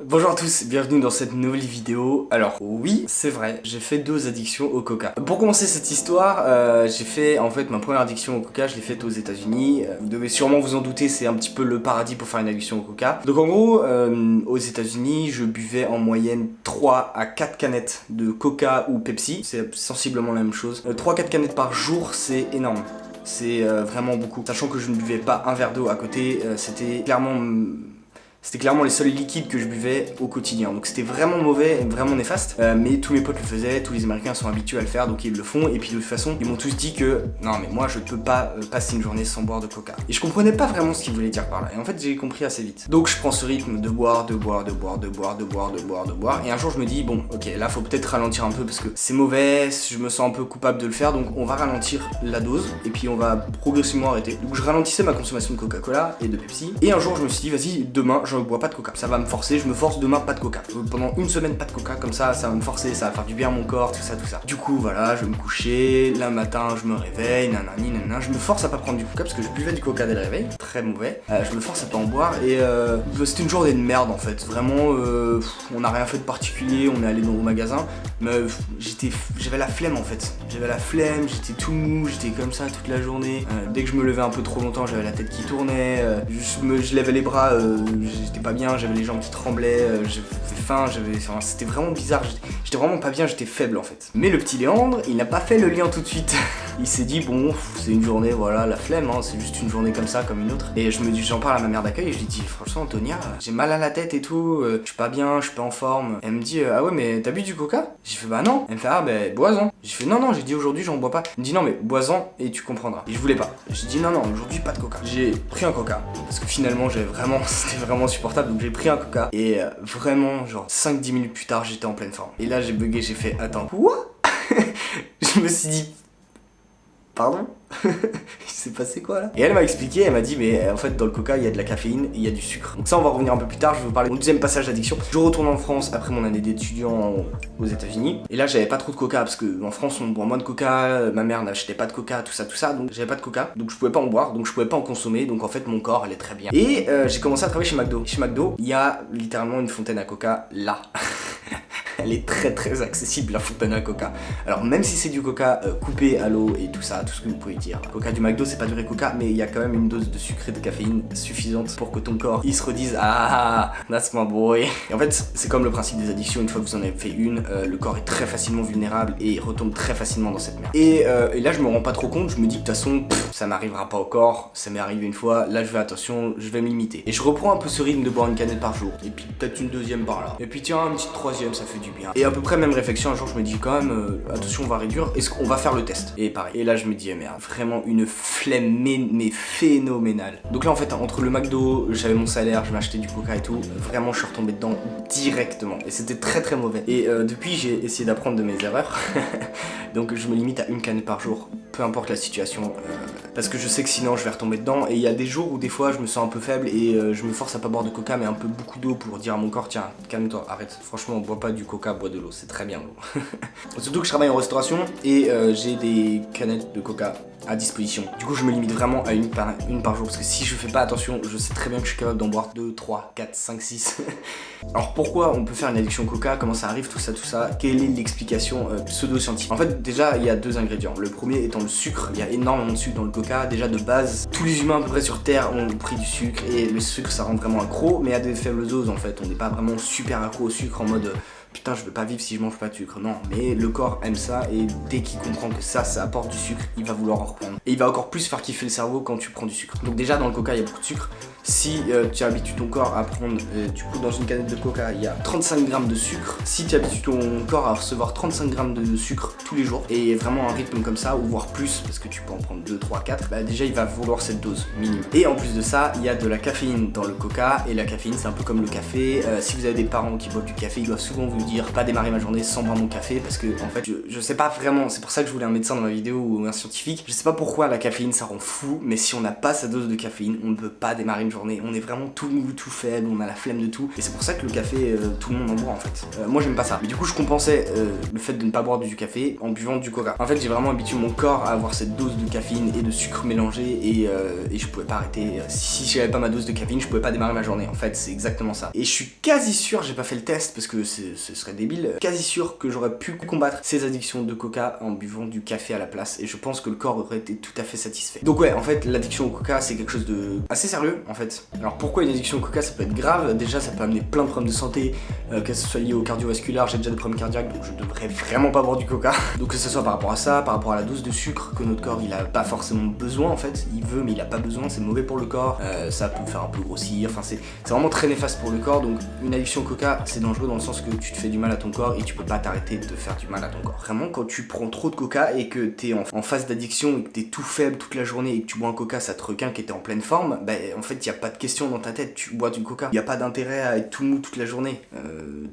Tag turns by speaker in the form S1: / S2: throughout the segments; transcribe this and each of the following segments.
S1: Bonjour à tous, bienvenue dans cette nouvelle vidéo. Alors oui, c'est vrai, j'ai fait 2 addictions au coca. Pour commencer cette histoire, j'ai fait en fait ma première addiction au coca, je l'ai faite aux États-Unis. Vous devez sûrement vous en douter, c'est un petit peu le paradis pour faire une addiction au coca. Donc en gros, aux États-Unis, je buvais en moyenne 3 à 4 canettes de coca ou Pepsi, c'est sensiblement la même chose. 3-4 canettes par jour, c'est énorme. C'est vraiment beaucoup. Sachant que je ne buvais pas un verre d'eau à côté, c'était clairement les seuls liquides que je buvais au quotidien. Donc c'était vraiment mauvais, vraiment néfaste. Mais tous mes potes le faisaient, tous les Américains sont habitués à le faire, donc ils le font. Et puis de toute façon, ils m'ont tous dit que non mais moi je peux pas passer une journée sans boire de coca. Et je comprenais pas vraiment ce qu'ils voulaient dire par là. Et en fait j'ai compris assez vite. Donc je prends ce rythme de boire. Et un jour je me dis bon ok là faut peut-être ralentir un peu parce que c'est mauvais, je me sens un peu coupable de le faire. Donc on va ralentir la dose et puis on va progressivement arrêter. Donc je ralentissais ma consommation de Coca-Cola et de Pepsi. Et un jour je me suis dit vas-y demain je bois pas de coca. Ça va me forcer, je me force demain pas de coca. Pendant une semaine pas de coca, comme ça va me forcer, ça va faire du bien à mon corps, tout ça. Du coup voilà, je vais me coucher, le matin je me réveille, nanana, je me force à pas prendre du coca parce que je buvais du coca dès le réveil, très mauvais. Je me force à pas en boire et c'était une journée de merde en fait. Vraiment, on n'a rien fait de particulier, on est allé au magasin, mais j'avais la flemme en fait. J'avais la flemme, j'étais tout mou, j'étais comme ça toute la journée. Dès que je me levais un peu trop longtemps, j'avais la tête qui tournait, je levais les bras, j'étais pas bien, j'avais les jambes qui tremblaient, j'avais faim, c'était vraiment bizarre, j'étais vraiment pas bien, j'étais faible en fait. Mais le petit Léandre, il n'a pas fait le lien tout de suite. Il s'est dit bon, c'est une journée, voilà, la flemme, hein, c'est juste une journée comme ça, comme une autre. Et j'en parle à ma mère d'accueil et je lui dis franchement Antonia, j'ai mal à la tête et tout, je suis pas bien, je suis pas en forme. Elle me dit ah ouais mais t'as bu du coca? J'ai fait bah non. Elle me fait ah bah bois-en. J'ai fait non j'ai dit aujourd'hui j'en bois pas. Elle me dit non mais bois-en et tu comprendras. Et je voulais pas. J'ai dit non aujourd'hui pas de coca. J'ai pris un coca parce que finalement c'était vraiment supportable, donc j'ai pris un coca et vraiment genre 5-10 minutes plus tard j'étais en pleine forme. Et là j'ai bugué, j'ai fait attends quoi? Je me suis dit pardon? Il s'est passé quoi là? Et elle m'a expliqué, elle m'a dit mais en fait dans le coca il y a de la caféine et il y a du sucre. Donc ça on va revenir un peu plus tard, je vais vous parler de mon deuxième passage d'addiction. Je retourne en France après mon année d'étudiant aux États-Unis. Et là j'avais pas trop de coca parce que en France on boit moins de coca, ma mère n'achetait pas de coca, tout ça, donc j'avais pas de coca, donc je pouvais pas en boire, donc je pouvais pas en consommer, donc en fait mon corps allait très bien. Et j'ai commencé à travailler chez McDo. Chez McDo, il y a littéralement une fontaine à coca là. Elle est très accessible la fontaine à coca. Alors même si c'est du coca coupé à l'eau et tout ça, tout ce que vous pouvez dire. Coca du McDo c'est pas du vrai coca mais il y a quand même une dose de sucre et de caféine suffisante pour que ton corps il se redise ah that's my boy. Et en fait c'est comme le principe des addictions, une fois que vous en avez fait une, le corps est très facilement vulnérable et il retombe très facilement dans cette merde. Et là je me rends pas trop compte, je me dis que de toute façon ça m'arrivera pas au corps, ça m'est arrivé une fois, là je fais attention, je vais me limiter. Et je reprends un peu ce rythme de boire une canette par jour. Et puis peut-être une deuxième par là. Et puis tiens une petite troisième ça fait du bien. Et à peu près même réflexion, un jour je me dis quand même attention on va réduire, est-ce qu'on va faire le test? Et pareil. Et là je me dis merde, vraiment une flemme mais phénoménale. Donc là en fait entre le McDo, j'avais mon salaire, je m'achetais du coca et tout, vraiment je suis retombé dedans directement. Et c'était très mauvais. Et depuis j'ai essayé d'apprendre de mes erreurs. Donc je me limite à une canette par jour, peu importe la situation, parce que je sais que sinon je vais retomber dedans. Et il y a des jours où des fois je me sens un peu faible et je me force à pas boire de coca mais un peu beaucoup d'eau pour dire à mon corps tiens calme-toi, arrête, franchement bois pas du coca, bois de l'eau, c'est très bien l'eau. Surtout que je travaille en restauration et j'ai des canettes de coca à disposition. Du coup je me limite vraiment à une par jour parce que si je fais pas attention, je sais très bien que je suis capable d'en boire 2, 3, 4, 5, 6. Alors pourquoi on peut faire une addiction au coca, comment ça arrive, tout ça, quelle est l'explication pseudo-scientifique? En fait déjà il y a 2 ingrédients. Le premier étant le sucre, il y a énormément de sucre dans le coca. Déjà de base, tous les humains à peu près sur terre ont pris du sucre et le sucre ça rend vraiment accro, mais à des faibles doses en fait. On n'est pas vraiment super accro au sucre en mode putain je veux pas vivre si je mange pas de sucre, non, mais le corps aime ça et dès qu'il comprend que ça apporte du sucre, il va vouloir en reprendre. Et il va encore plus faire kiffer le cerveau quand tu prends du sucre. Donc déjà dans le coca il y a beaucoup de sucre. Si tu habitues ton corps à prendre, du coup dans une canette de coca il y a 35 grammes de sucre. Si tu habitues ton corps à recevoir 35 grammes de sucre tous les jours et vraiment un rythme comme ça, ou voire plus, parce que tu peux en prendre 2, 3, 4, bah déjà il va vouloir cette dose minimum. Et en plus de ça, il y a de la caféine dans le coca et la caféine c'est un peu comme le café. Si vous avez des parents qui boivent du café, ils doivent souvent vous dire pas démarrer ma journée sans boire mon café parce que en fait je sais pas vraiment, c'est pour ça que je voulais un médecin dans ma vidéo ou un scientifique. Je sais pas pourquoi la caféine ça rend fou, mais si on n'a pas sa dose de caféine, on ne peut pas démarrer une journée journée, on est vraiment tout mou, tout faible, on a la flemme de tout, et c'est pour ça que le café, tout le monde en boit en fait. Moi j'aime pas ça, mais du coup je compensais le fait de ne pas boire du café en buvant du coca. En fait j'ai vraiment habitué mon corps à avoir cette dose de caféine et de sucre mélangé, et je pouvais pas arrêter. Si j'avais pas ma dose de caféine, je pouvais pas démarrer ma journée. En fait c'est exactement ça. Et je suis quasi sûr, j'ai pas fait le test parce que ce serait débile, quasi sûr que j'aurais pu combattre ces addictions de coca en buvant du café à la place, et je pense que le corps aurait été tout à fait satisfait. Donc ouais, en fait l'addiction au coca c'est quelque chose de assez sérieux en fait. Alors pourquoi une addiction au coca ça peut être grave? Déjà ça peut amener plein de problèmes de santé, que ce soit lié au cardiovasculaire, j'ai déjà des problèmes cardiaques donc je devrais vraiment pas boire du coca. Donc que ce soit par rapport à ça, par rapport à la dose de sucre que notre corps il a pas forcément besoin en fait, il veut mais il a pas besoin, c'est mauvais pour le corps, ça peut faire un peu grossir, enfin c'est vraiment très néfaste pour le corps. Donc une addiction au coca c'est dangereux dans le sens que tu te fais du mal à ton corps et tu peux pas t'arrêter de te faire du mal à ton corps. Vraiment quand tu prends trop de coca et que t'es en phase d'addiction et que t'es tout faible toute la journée et que tu bois un coca ça te requinque et t'es en pleine forme, bah en fait y a pas de question dans ta tête, tu bois du coca, y a pas d'intérêt à être tout mou toute la journée,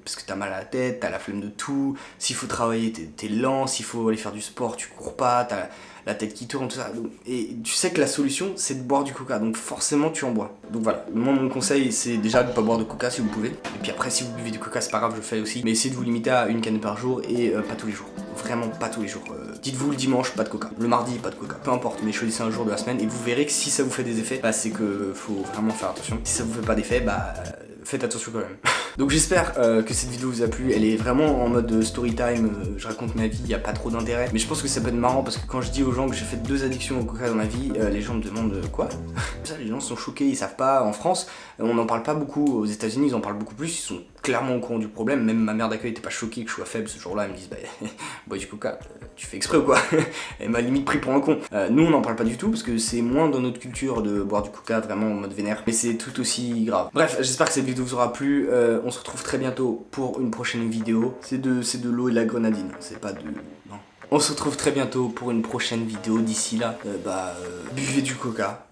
S1: parce que t'as mal à la tête, t'as la flemme de tout, s'il faut travailler t'es lent, s'il faut aller faire du sport tu cours pas, t'as la tête qui tourne, tout ça. Et tu sais que la solution c'est de boire du coca, donc forcément tu en bois. Donc voilà, moi mon conseil c'est déjà de pas boire de coca si vous pouvez, et puis après si vous buvez du coca c'est pas grave, je le fais aussi, mais essayez de vous limiter à une canne par jour et pas tous les jours, vraiment pas tous les jours. Dites-vous le dimanche pas de coca, le mardi pas de coca, peu importe, mais choisissez un jour de la semaine et vous verrez que si ça vous fait des effets, bah c'est que faut vraiment faire attention. Si ça vous fait pas d'effet, bah faites attention quand même. Donc j'espère que cette vidéo vous a plu, elle est vraiment en mode story time, je raconte ma vie, il n'y a pas trop d'intérêt, mais je pense que ça peut être marrant parce que quand je dis aux gens que j'ai fait 2 addictions au coca dans ma vie, les gens me demandent quoi? Ça, les gens sont choqués, ils savent pas. En France on n'en parle pas beaucoup, aux États-Unis ils en parlent beaucoup plus, ils sont clairement au courant du problème. Même ma mère d'accueil était pas choquée que je sois faible ce jour-là, elle me dit bah bois du coca, tu fais exprès ou quoi? Elle m'a limite pris pour un con. Nous on n'en parle pas du tout parce que c'est moins dans notre culture de boire du coca vraiment en mode vénère, mais c'est tout aussi grave. Bref, j'espère que cette vidéo vous aura plu, on se retrouve très bientôt pour une prochaine vidéo. C'est de l'eau et de la grenadine, c'est pas de... non. On se retrouve très bientôt pour une prochaine vidéo, d'ici là, buvez du coca.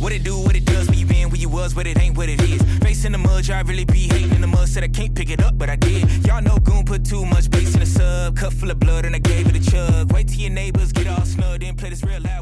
S2: What it do, what it does, where you been, where you was, what it ain't, what it is. Face in the mud, I really be hating in the mud. Said I can't pick it up, but I did. Y'all know Goon put too much bass in the sub. Cup full of blood and I gave it a chug. Wait till your neighbors get all snugged in, play this real loud.